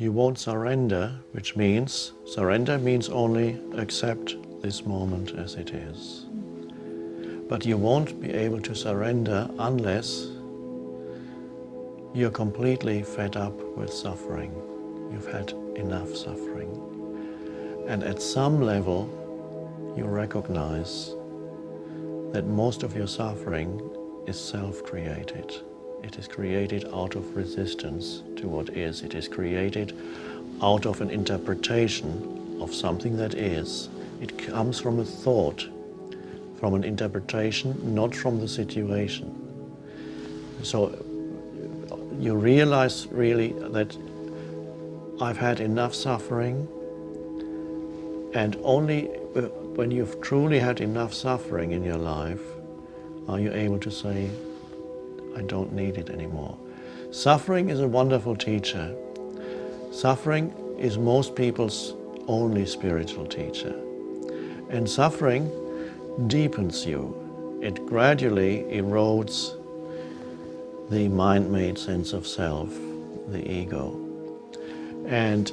you won't surrender, which means, surrender means only accept this moment as it is. But you won't be able to surrender unless you're completely fed up with suffering. You've had enough suffering. And at some level, you recognize that most of your suffering is self-created. It is created out of resistance to what is. It is created out of an interpretation of something that is. It comes from a thought, from an interpretation, not from the situation. So you realize really that I've had enough suffering, and only when you've truly had enough suffering in your life are you able to say, I don't need it anymore. Suffering is a wonderful teacher. Suffering is most people's only spiritual teacher. And suffering deepens you. It gradually erodes the mind-made sense of self, the ego. And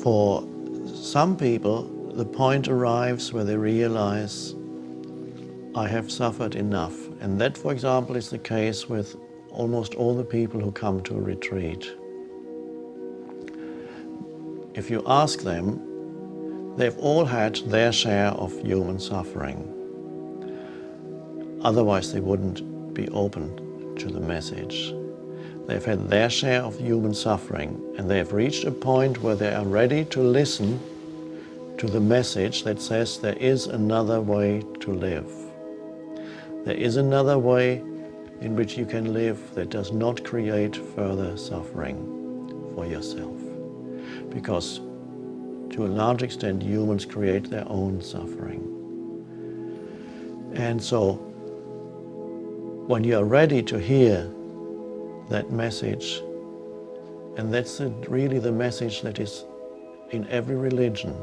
for some people, the point arrives where they realize, I have suffered enough. And that, for example, is the case with almost all the people who come to a retreat. If you ask them, they've all had their share of human suffering. Otherwise, they wouldn't be open to the message. They've had their share of human suffering, and they have reached a point where they are ready to listen to the message that says there is another way to live. There is another way in which you can live that does not create further suffering for yourself. Because to a large extent, humans create their own suffering. And so, when you are ready to hear that message, and that's really the message that is in every religion,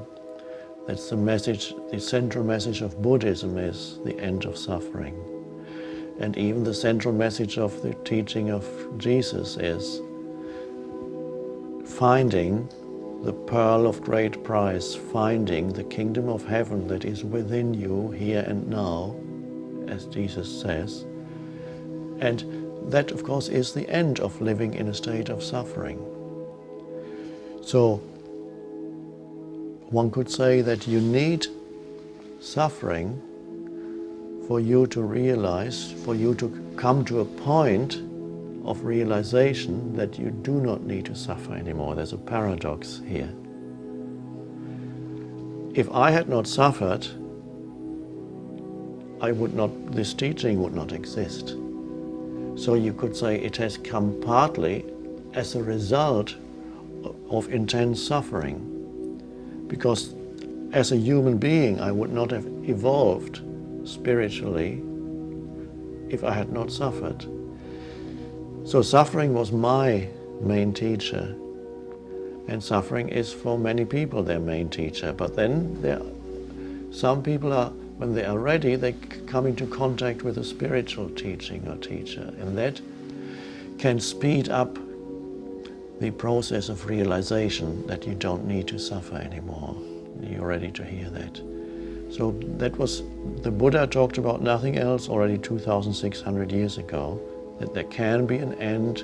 that's the message, the central message of Buddhism is the end of suffering. And even the central message of the teaching of Jesus is finding the pearl of great price, finding the kingdom of heaven that is within you here and now, as Jesus says. And that, of course, is the end of living in a state of suffering. So, one could say that you need suffering for you to realize, for you to come to a point of realization that you do not need to suffer anymore. There's a paradox here. If I had not suffered, this teaching would not exist. So you could say it has come partly as a result of intense suffering. Because as a human being, I would not have evolved spiritually if I had not suffered. So suffering was my main teacher, and suffering is for many people their main teacher. But then some people are, when they are ready, they come into contact with a spiritual teaching or teacher, and that can speed up the process of realization that you don't need to suffer anymore. You're ready to hear that. So that was, the Buddha talked about nothing else already 2,600 years ago, that there can be an end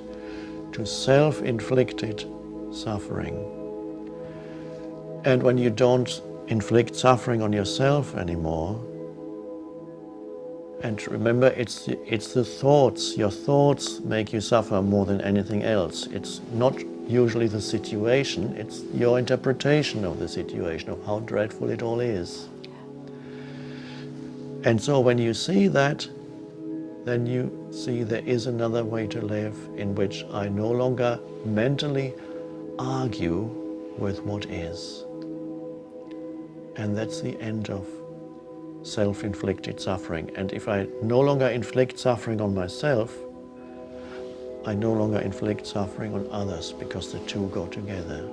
to self-inflicted suffering. And when you don't inflict suffering on yourself anymore, and remember, it's the thoughts, your thoughts make you suffer more than anything else. It's not usually the situation, it's your interpretation of the situation, of how dreadful it all is. And so when you see that, then you see there is another way to live in which I no longer mentally argue with what is. And that's the end of self-inflicted suffering. And if I no longer inflict suffering on myself, I no longer inflict suffering on others, because the two go together.